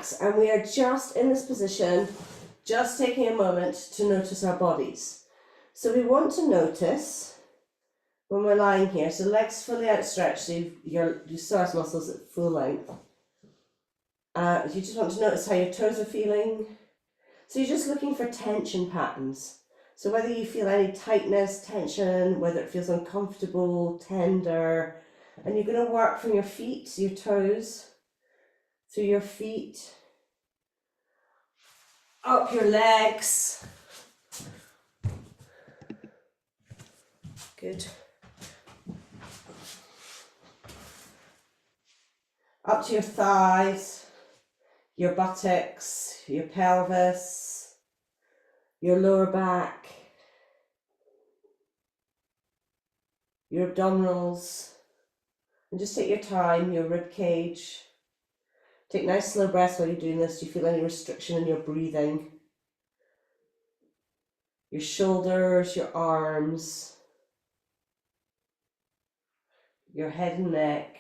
relax, and we are just in this position, just taking a moment to notice our bodies. So we want to notice when we're lying here, so legs fully outstretched, so your psoas muscles at full length. You just want to notice how your toes are feeling. So you're just looking for tension patterns. So whether you feel any tightness, tension, whether it feels uncomfortable, tender, and you're going to work from your feet, your toes, through your feet, up your legs. Good. Up to your thighs, your buttocks, your pelvis, your lower back, your abdominals, and just take your time, your rib cage. Take nice slow breaths while you're doing this. Do you feel any restriction in your breathing? Your shoulders, your arms, your head and neck,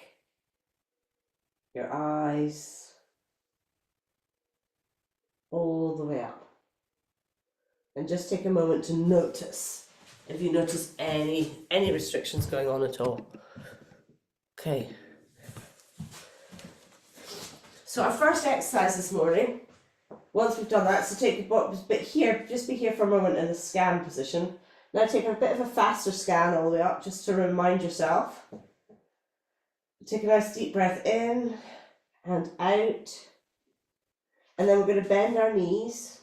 your eyes, all the way up. And just take a moment to notice if you notice any restrictions going on at all. Okay. So our first exercise this morning, once we've done that, so take a bit here, just be here for a moment in the scan position. Now take a bit of a faster scan all the way up, just to remind yourself. Take a nice deep breath in and out. And then we're going to bend our knees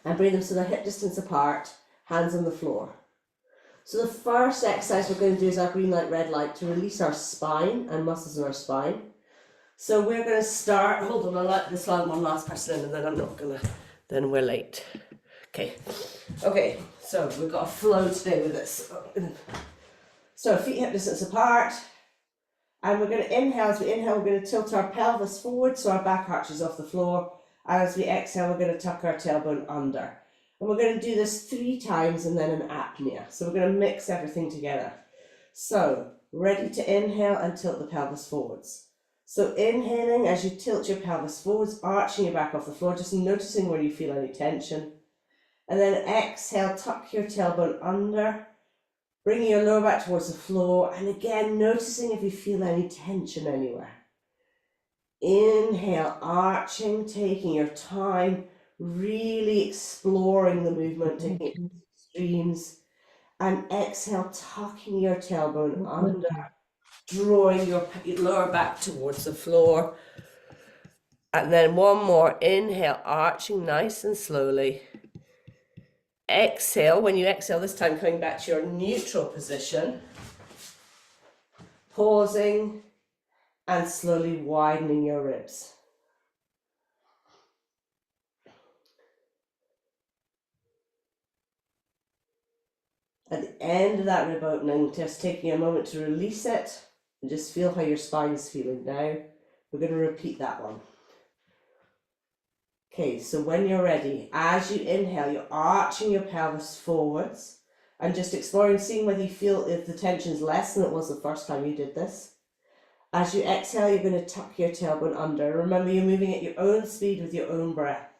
and bring them so they're hip distance apart, hands on the floor. So the first exercise we're going to do is our green light, red light to release our spine and muscles in our spine. So we're going to start, hold on, I'll let this one last person in and then I'm not going to, then we're late. Okay, so we've got a flow today with this. So feet hip distance apart. And we're going to inhale. As we inhale, we're going to tilt our pelvis forward so our back arches off the floor. And as we exhale, we're going to tuck our tailbone under. And we're going to do this 3 times and then an apnea. So we're going to mix everything together. So, ready to inhale and tilt the pelvis forwards. So inhaling as you tilt your pelvis forwards, arching your back off the floor, just noticing where you feel any tension. And then exhale, tuck your tailbone under, bringing your lower back towards the floor, and again, noticing if you feel any tension anywhere. Inhale, arching, taking your time, really exploring the movement, taking it to extremes. And exhale, tucking your tailbone under, drawing your lower back towards the floor. And then one more, inhale, arching nice and slowly. Exhale, when you exhale this time, coming back to your neutral position, pausing and slowly widening your ribs. At the end of that rib opening, just taking a moment to release it and just feel how your spine is feeling now. We're going to repeat that one. Okay, so when you're ready, as you inhale, you're arching your pelvis forwards and just exploring, seeing whether you feel if the tension is less than it was the first time you did this. As you exhale, you're going to tuck your tailbone under. Remember, you're moving at your own speed with your own breath.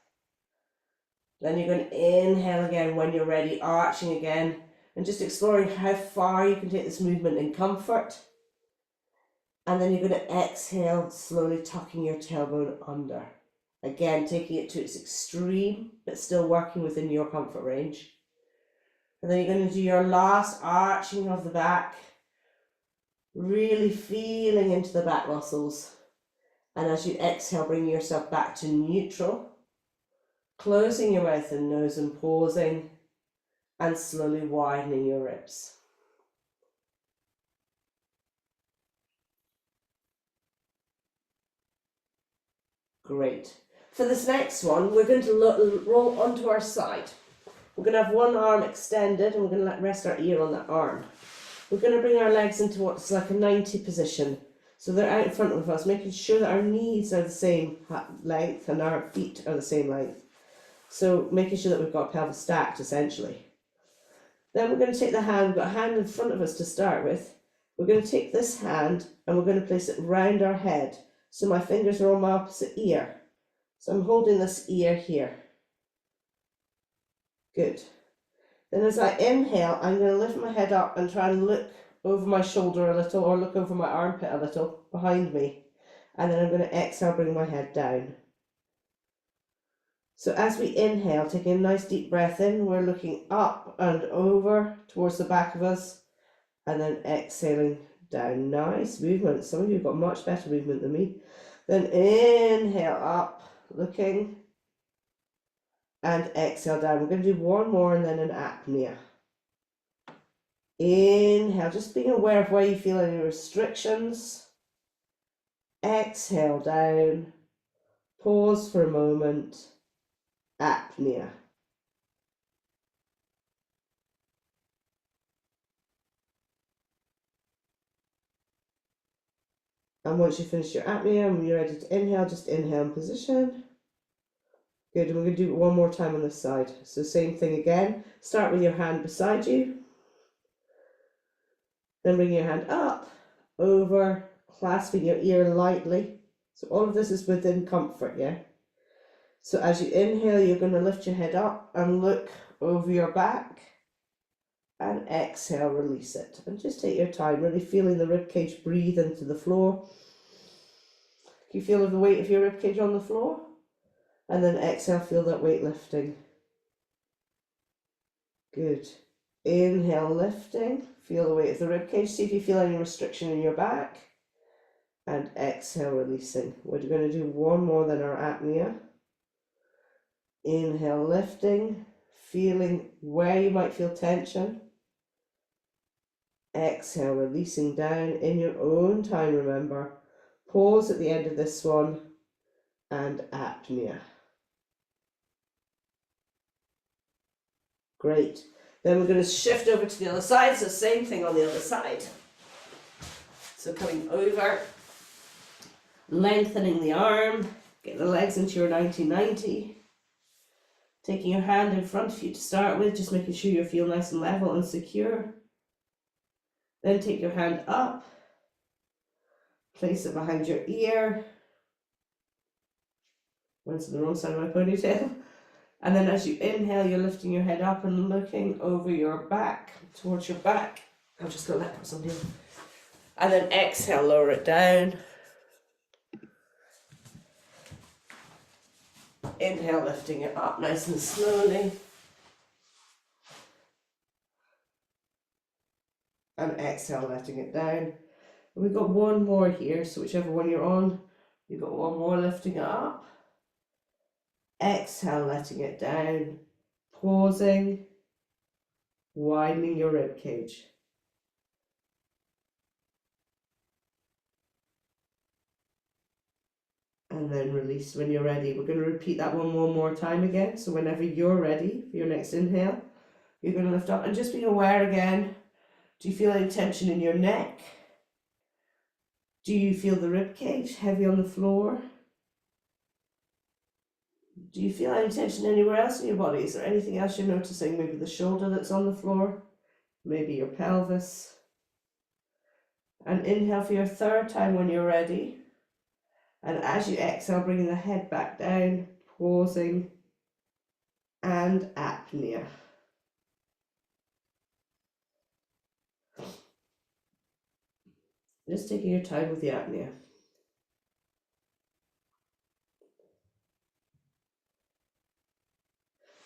Then you're going to inhale again when you're ready, arching again, and just exploring how far you can take this movement in comfort. And then you're going to exhale, slowly tucking your tailbone under. Again, taking it to its extreme, but still working within your comfort range. And then you're going to do your last arching of the back, really feeling into the back muscles. And as you exhale, bringing yourself back to neutral, closing your mouth and nose and pausing, and slowly widening your ribs. Great. For this next one, we're going to roll onto our side. We're going to have one arm extended and we're going to rest our ear on that arm. We're going to bring our legs into what's like a 90 position. So they're out in front of us, making sure that our knees are the same length and our feet are the same length. So making sure that we've got pelvis stacked essentially. Then we're going to take the hand, we've got a hand in front of us to start with. We're going to take this hand and we're going to place it round our head. So my fingers are on my opposite ear. So I'm holding this ear here. Good. Then as I inhale, I'm going to lift my head up and try and look over my shoulder a little, or look over my armpit a little behind me. And then I'm going to exhale, bring my head down. So as we inhale, taking a nice deep breath in, we're looking up and over towards the back of us, and then exhaling down. Nice movement. Some of you have got much better movement than me. Then inhale up, looking, and exhale down. We're going to do one more and then an apnea. Inhale, just being aware of where you feel any restrictions. Exhale down. Pause for a moment. Apnea. And once you finish your apnea and you're ready to inhale, just inhale in position. Good, and we're going to do it one more time on this side. So same thing again. Start with your hand beside you. Then bring your hand up, over, clasping your ear lightly. So all of this is within comfort, yeah? So as you inhale, you're going to lift your head up and look over your back. And exhale, release it. And just take your time, really feeling the ribcage breathe into the floor. Can you feel the weight of your ribcage on the floor? And then exhale, feel that weight lifting. Good. Inhale, lifting. Feel the weight of the ribcage. See if you feel any restriction in your back. And exhale, releasing. We're going to do one more than our apnea. Inhale, lifting. Feeling where you might feel tension. Exhale, releasing down in your own time, remember. Pause at the end of this one. And apnea. Great. Then we're going to shift over to the other side, so same thing on the other side. So coming over, lengthening the arm, get the legs into your 90-90. Taking your hand in front of you to start with, just making sure you feel nice and level and secure. Then take your hand up, place it behind your ear. Went to the wrong side of my ponytail. And then as you inhale, you're lifting your head up and looking over your back, towards your back. I'm just going to let put something in. And then exhale, lower it down. Inhale, lifting it up nice and slowly. And exhale, letting it down. And we've got one more here, so whichever one you're on, you've got one more lifting it up. Exhale, letting it down, pausing, widening your rib cage. And then release when you're ready. We're going to repeat that one more time again. So whenever you're ready for your next inhale, you're going to lift up and just be aware again. Do you feel any tension in your neck? Do you feel the rib cage heavy on the floor? Do you feel any tension anywhere else in your body? Is there anything else you're noticing? Maybe the shoulder that's on the floor, maybe your pelvis. And inhale for your third time when you're ready. And as you exhale, bringing the head back down, pausing, and apnea. Just taking your time with the apnea.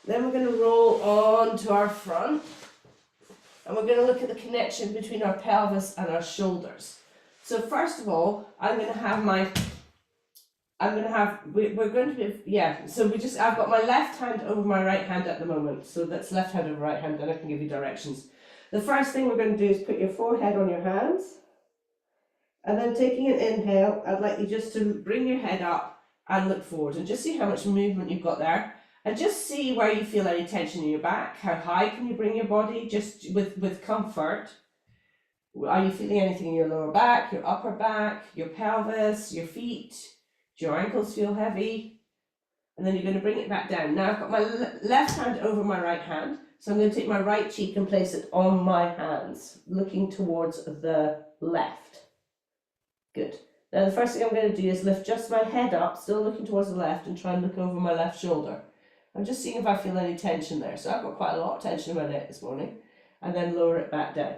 Then we're going to roll on to our front, and we're going to look at the connection between our pelvis and our shoulders. So first of all, I've got my left hand over my right hand at the moment. So that's left hand over right hand, then I can give you directions. The first thing we're going to do is put your forehead on your hands, and then taking an inhale, I'd like you just to bring your head up and look forward, and just see how much movement you've got there. And just see where you feel any tension in your back. How high can you bring your body, just with comfort? Are you feeling anything in your lower back, your upper back, your pelvis, your feet? Do your ankles feel heavy? And then you're going to bring it back down. Now I've got my left hand over my right hand. So I'm going to take my right cheek and place it on my hands, looking towards the left. Good. Now the first thing I'm going to do is lift just my head up, still looking towards the left, and try and look over my left shoulder. I'm just seeing if I feel any tension there. So I've got quite a lot of tension in my neck this morning. And then lower it back down.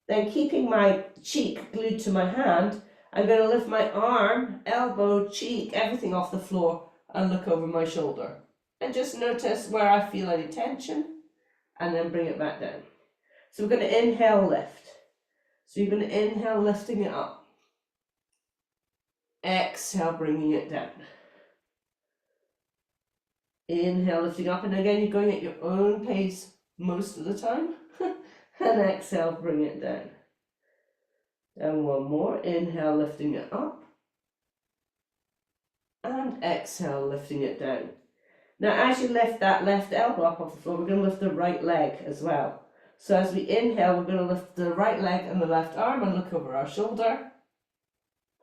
Then keeping my cheek glued to my hand, I'm going to lift my arm, elbow, cheek, everything off the floor and look over my shoulder. And just notice where I feel any tension and then bring it back down. So we're going to inhale, lift. So you're going to inhale, lifting it up. Exhale, bringing it down. Inhale, lifting up, and again you're going at your own pace most of the time. And exhale, bring it down. And one more, inhale, lifting it up. And exhale, lifting it down. Now as you lift that left elbow up off the floor, we're going to lift the right leg as well. So as we inhale, we're going to lift the right leg and the left arm and look over our shoulder.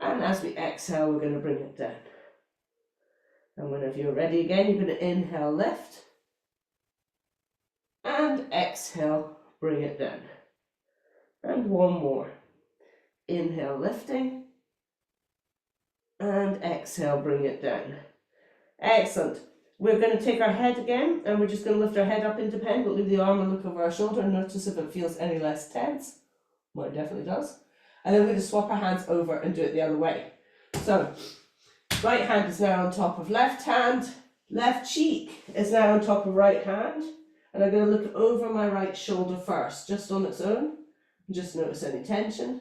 And as we exhale, we're going to bring it down. And whenever you're ready again, you're going to inhale, lift. And exhale, bring it down. And one more. Inhale, lifting. And exhale, bring it down. Excellent. We're going to take our head again, and we're just going to lift our head up independently, the arm, and look over our shoulder and notice if it feels any less tense. Mine definitely does. And then we're going to swap our hands over and do it the other way. So, right hand is now on top of left hand, left cheek is now on top of right hand, and I'm going to look over my right shoulder first, just on its own, and just notice any tension,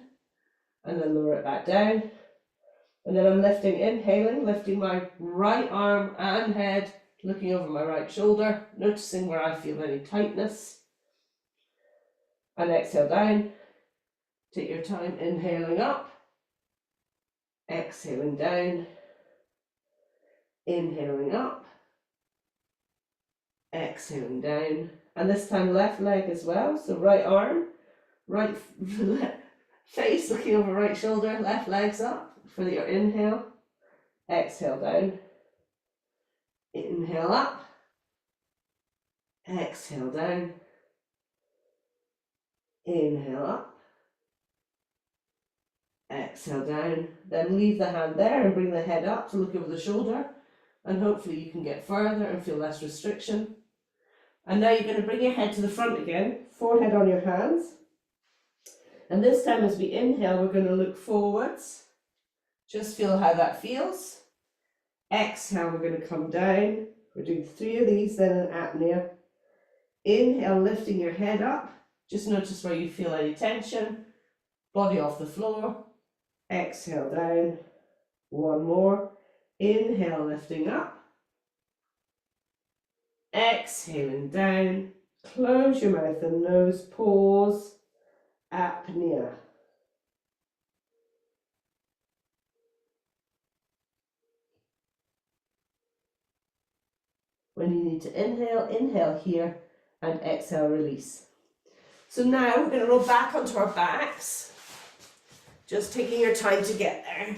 and then lower it back down. And then I'm lifting, inhaling, lifting my right arm and head, looking over my right shoulder, noticing where I feel any tightness. And exhale down. Take your time, inhaling up, exhaling down, inhaling up, exhaling down. And this time left leg as well, so right arm, right face looking over right shoulder, left legs up for your inhale, exhale down, inhale up, exhale down, inhale up, exhale down. Then leave the hand there and bring the head up to look over the shoulder, and hopefully you can get further and feel less restriction. And now you're going to bring your head to the front again, forehead on your hands. And this time as we inhale, we're going to look forwards. Just feel how that feels. Exhale, we're going to come down. We're doing 3 of these, then an apnea. Inhale, lifting your head up. Just notice where you feel any tension. Body off the floor. Exhale down. One more. Inhale, lifting up. Exhaling down. Close your mouth and nose. Pause. Apnea. When you need to inhale, inhale here, and exhale, release. So now we're going to roll back onto our backs, just taking your time to get there.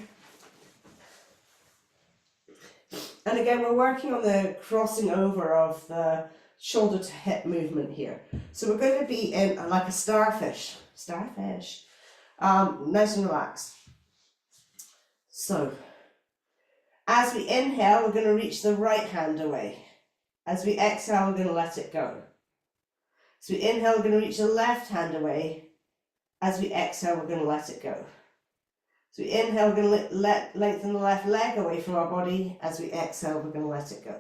And again, we're working on the crossing over of the shoulder to hip movement here. So we're going to be in like a starfish, nice and relaxed. So as we inhale, we're going to reach the right hand away. As we exhale, we're going to let it go. So we inhale, we're going to reach the left hand away. As we exhale, we're going to let it go. So we inhale, we're going to lengthen the left leg away from our body. As we exhale, we're going to let it go.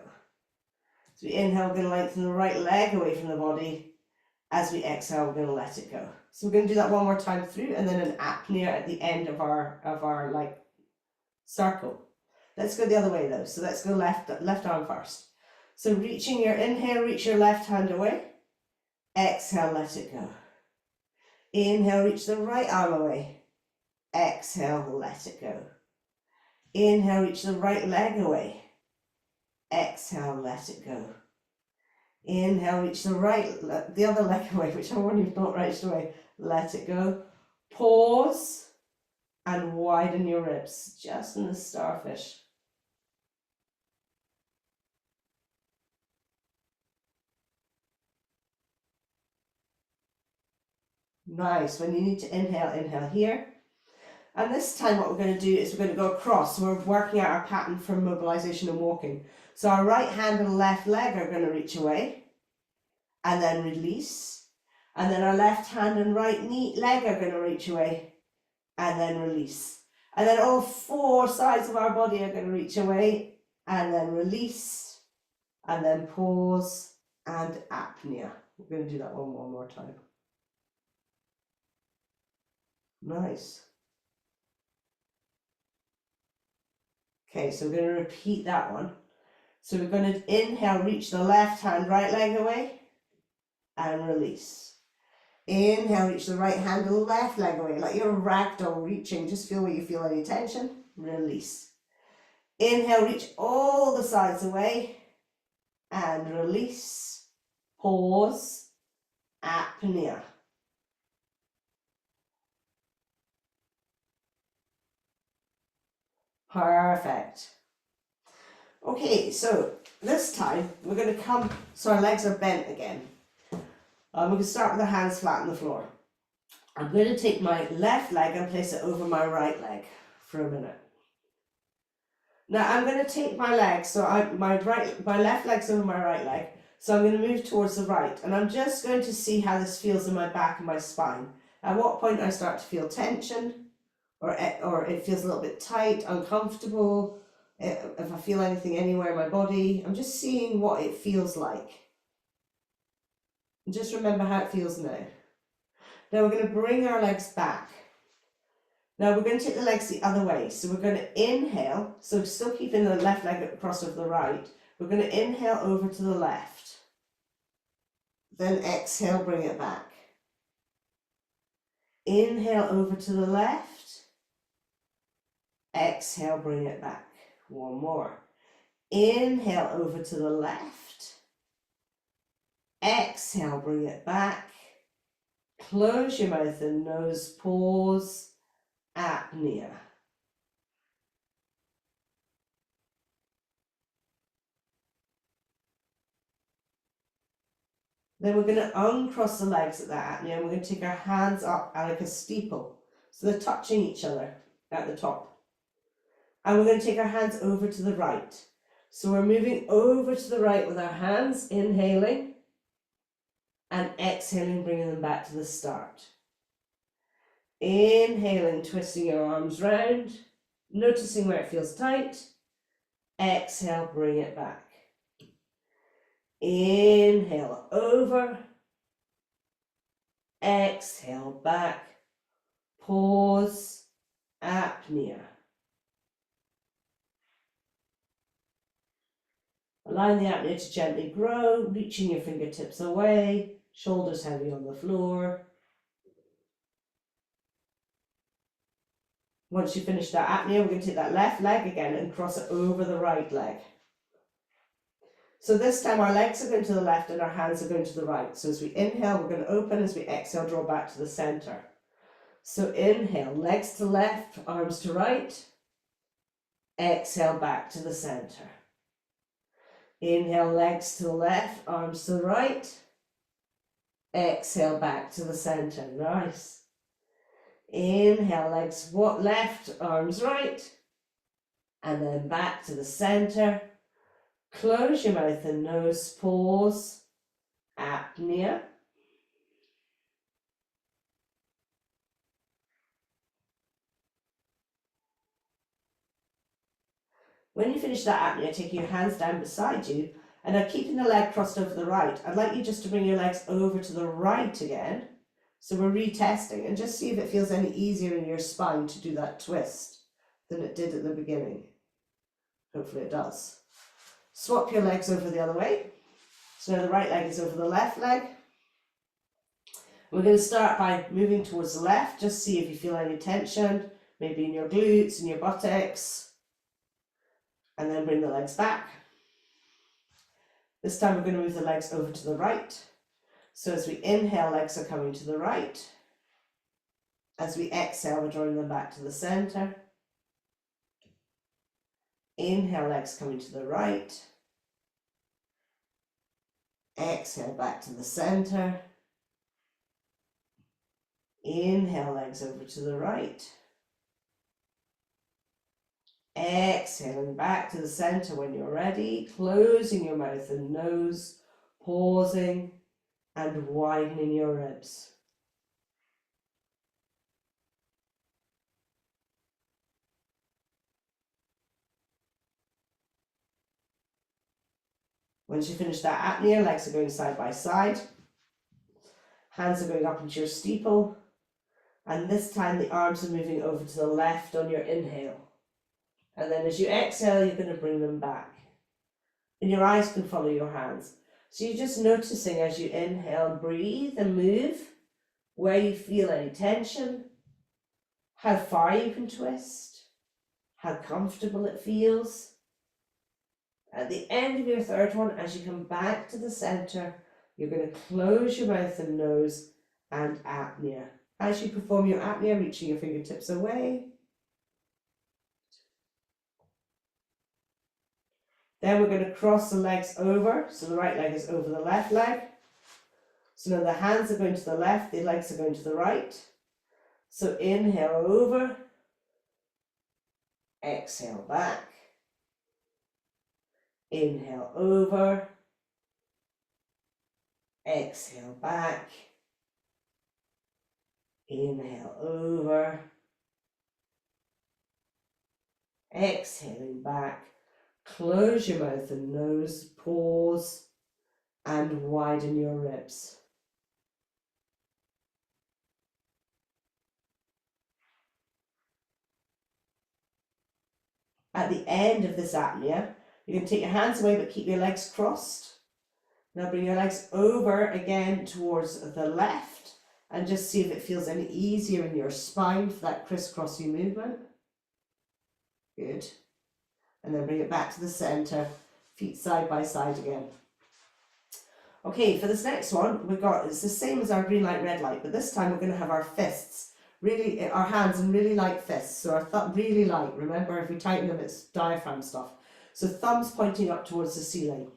So we inhale, we're going to lengthen the right leg away from the body. As we exhale, we're going to let it go. So we're going to do that one more time through, and then an apnea at the end of our like circle. Let's go the other way though. So let's go left arm first. So reaching your inhale, reach your left hand away. Exhale, let it go. Inhale, reach the right arm away. Exhale, let it go. Inhale, reach the right leg away. Exhale, let it go. Inhale, reach the other leg away, whichever one you've not reached away. Let it go. Pause and widen your ribs, just in the starfish. Nice. When you need to inhale, inhale here. And this time what we're going to do is we're going to go across. So we're working out our pattern for mobilization and walking. So our right hand and left leg are going to reach away and then release. And then our left hand and right leg are going to reach away and then release. And then all four sides of our body are going to reach away and then release and then pause and apnea. We're going to do that one more time. Nice. Okay, so we're going to repeat that one. So we're going to inhale, reach the left hand, right leg away and release. Inhale, reach the right hand and left leg away, like you're a ragdoll reaching. Just feel where you feel any tension. Release. Inhale, reach all the sides away and release. Pause. Apnea. Perfect. Okay, so this time we're going to come, so our legs are bent again. We're going to start with the hands flat on the floor. I'm going to take my left leg and place it over my right leg for a minute. Now I'm going to take my leg, so my left leg's over my right leg, so I'm going to move towards the right, and I'm just going to see how this feels in my back and my spine. At what point I start to feel tension, or it feels a little bit tight, uncomfortable, if I feel anything anywhere in my body. I'm just seeing what it feels like. And just remember how it feels now. Now we're going to bring our legs back. Now we're going to take the legs the other way. So we're going to inhale, so still keeping the left leg across over the right. We're going to inhale over to the left. Then exhale, bring it back. Inhale over to the left. Exhale, bring it back. One more. Inhale over to the left. Exhale, bring it back. Close your mouth and nose, pause. Apnea. Then we're going to uncross the legs at that apnea, and we're going to take our hands up like a steeple. So they're touching each other at the top. And we're going to take our hands over to the right. So we're moving over to the right with our hands, inhaling and exhaling, bringing them back to the start. Inhaling, twisting your arms round, noticing where it feels tight. Exhale, bring it back. Inhale over, exhale back, pause, apnea. Allowing the apnea to gently grow, reaching your fingertips away, shoulders heavy on the floor. Once you finish that apnea, we're going to take that left leg again and cross it over the right leg. So this time our legs are going to the left and our hands are going to the right. So as we inhale, we're going to open. As we exhale, draw back to the center. So inhale, legs to left, arms to right. Exhale, back to the center. Inhale, legs to the left, arms to the right. Exhale, back to the center. Nice. Inhale, legs left, arms right. And then back to the center. Close your mouth and nose, pause. Apnea. When you finish that apnea, take your hands down beside you, and now keeping the leg crossed over the right, I'd like you just to bring your legs over to the right again. So we're retesting, and just see if it feels any easier in your spine to do that twist than it did at the beginning. Hopefully it does. Swap your legs over the other way. So now the right leg is over the left leg. We're going to start by moving towards the left. Just see if you feel any tension, maybe in your glutes, in your buttocks. And then bring the legs back. This time we're going to move the legs over to the right. So as we inhale, legs are coming to the right. As we exhale, we're drawing them back to the center. Inhale, legs coming to the right. Exhale, back to the center. Inhale, legs over to the right. Exhaling back to the center when you're ready, closing your mouth and nose, pausing and widening your ribs. Once you finish that apnea, legs are going side by side, hands are going up into your steeple, and this time the arms are moving over to the left on your inhale. And then as you exhale, you're going to bring them back. And your eyes can follow your hands. So you're just noticing as you inhale, breathe and move, where you feel any tension, how far you can twist, how comfortable it feels. At the end of your third one, as you come back to the center, you're going to close your mouth and nose and apnea. As you perform your apnea, reaching your fingertips away. Then we're going to cross the legs over, so the right leg is over the left leg. So now the hands are going to the left, the legs are going to the right. So inhale over, exhale back, inhale over, exhale back, inhale over, exhaling back, close your mouth and nose, pause and widen your ribs. At the end of this apnea, you can take your hands away but keep your legs crossed. Now bring your legs over again towards the left and just see if it feels any easier in your spine for that crisscrossy movement. Good. And then bring it back to the center, feet side by side again. Okay, for this next one, it's the same as our green light, red light, but this time we're going to have our fists. Really, our hands in really light fists, so our thumb really light. Remember, if we tighten them, it's diaphragm stuff. So thumbs pointing up towards the ceiling.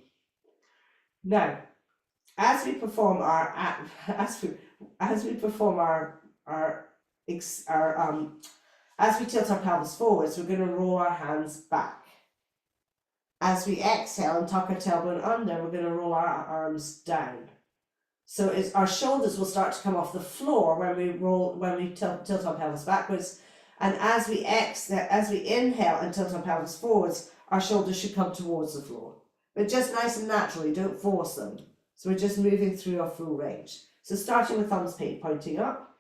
Now, as we perform as we tilt our pelvis forwards, we're going to roll our hands back. As we exhale and tuck our tailbone under, we're going to roll our arms down. So our shoulders will start to come off the floor when we tilt our pelvis backwards. And as we inhale and tilt our pelvis forwards, our shoulders should come towards the floor. But just nice and naturally, don't force them. So we're just moving through our full range. So starting with thumbs pointing up.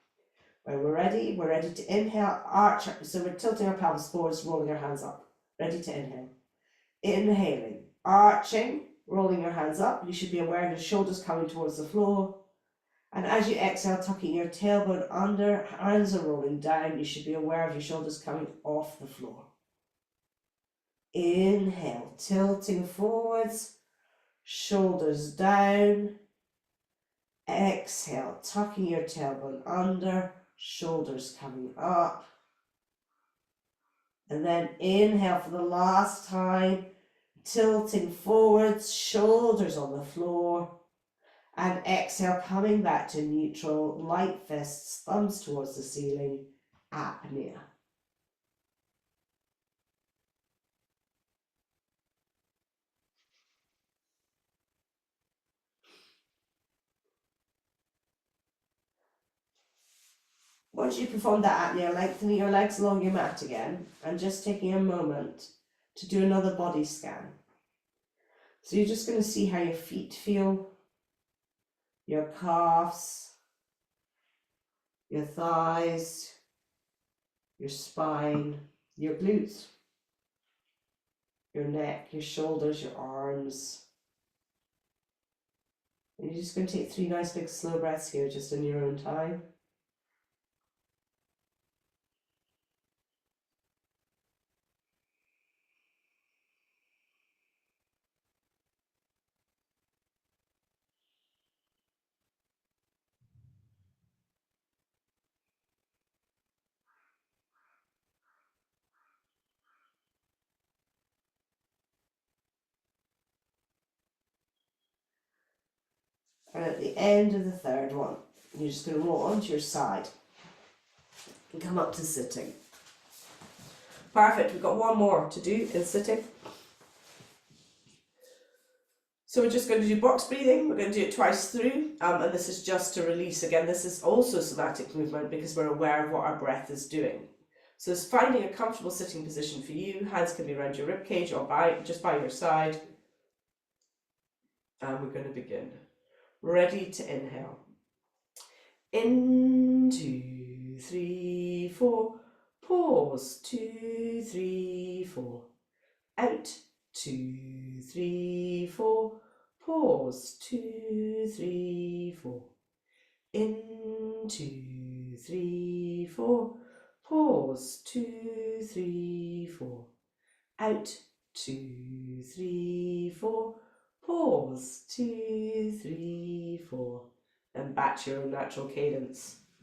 When we're ready to inhale, arch. So we're tilting our pelvis forwards, rolling our hands up. Ready to inhale. Inhaling, arching, rolling your hands up. You should be aware of your shoulders coming towards the floor. And as you exhale, tucking your tailbone under, hands are rolling down. You should be aware of your shoulders coming off the floor. Inhale, tilting forwards, shoulders down. Exhale, tucking your tailbone under, shoulders coming up. And then inhale for the last time, tilting forwards, shoulders on the floor. And exhale, coming back to neutral, light fists, thumbs towards the ceiling, apnea. Once you perform that apnea, lengthening your legs along your mat again and just taking a moment to do another body scan. So you're just going to see how your feet feel, your calves, your thighs, your spine, your glutes, your neck, your shoulders, your arms. And you're just going to take 3 nice big slow breaths here just in your own time. And at the end of the third one, you're just going to roll onto your side and come up to sitting. Perfect. We've got one more to do in sitting. So we're just going to do box breathing. We're going to do it twice through, and this is just to release. Again, this is also somatic movement because we're aware of what our breath is doing. So it's finding a comfortable sitting position for you. Hands can be around your rib cage or just by your side. And we're going to begin. Ready to inhale. In, 2, 3, 4. Pause. 2, 3, 4. Out. 2, 3, 4. Pause. 2, 3, 4. In. 2, 3, 4. Pause. 2, 3, 4. Out. 2, 3, 4. Pause. 2, 3, 4. And back to your own natural cadence.